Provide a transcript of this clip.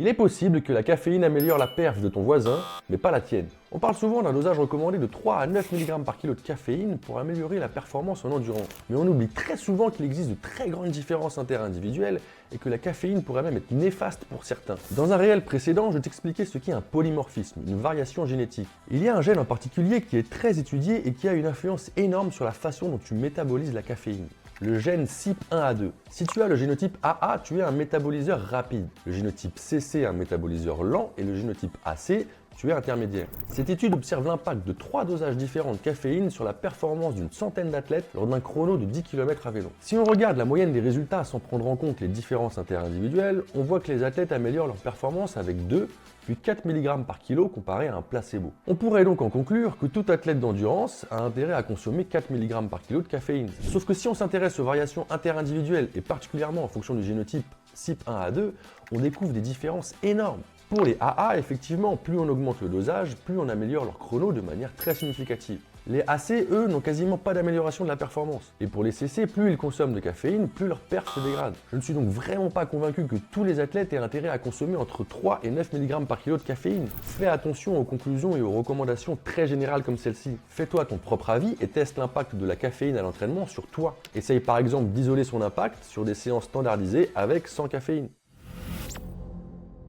Il est possible que la caféine améliore la perf de ton voisin, mais pas la tienne. On parle souvent d'un dosage recommandé de 3 à 9 mg par kilo de caféine pour améliorer la performance en endurance. Mais on oublie très souvent qu'il existe de très grandes différences interindividuelles et que la caféine pourrait même être néfaste pour certains. Dans un réel précédent, je t'expliquais ce qu'est un polymorphisme, une variation génétique. Il y a un gène en particulier qui est très étudié et qui a une influence énorme sur la façon dont tu métabolises la caféine. Le gène CYP1A2. Si tu as le génotype AA, tu es un métaboliseur rapide. Le génotype CC, un métaboliseur lent. Et le génotype AC, tu es intermédiaire. Cette étude observe l'impact de 3 dosages différents de caféine sur la performance d'une centaine d'athlètes lors d'un chrono de 10 km à vélo. Si on regarde la moyenne des résultats sans prendre en compte les différences interindividuelles, on voit que les athlètes améliorent leur performance avec 2 puis 4 mg par kilo comparé à un placebo. On pourrait donc en conclure que tout athlète d'endurance a intérêt à consommer 4 mg par kilo de caféine. Sauf que si on s'intéresse aux variations interindividuelles et particulièrement en fonction du génotype CYP1A2, on découvre des différences énormes. Pour les AA, effectivement, plus on augmente le dosage, plus on améliore leur chrono de manière très significative. Les AC, eux, n'ont quasiment pas d'amélioration de la performance. Et pour les CC, plus ils consomment de caféine, plus leur perf se dégrade. Je ne suis donc vraiment pas convaincu que tous les athlètes aient intérêt à consommer entre 3 et 9 mg par kilo de caféine. Fais attention aux conclusions et aux recommandations très générales comme celle-ci. Fais-toi ton propre avis et teste l'impact de la caféine à l'entraînement sur toi. Essaye par exemple d'isoler son impact sur des séances standardisées avec sans caféine.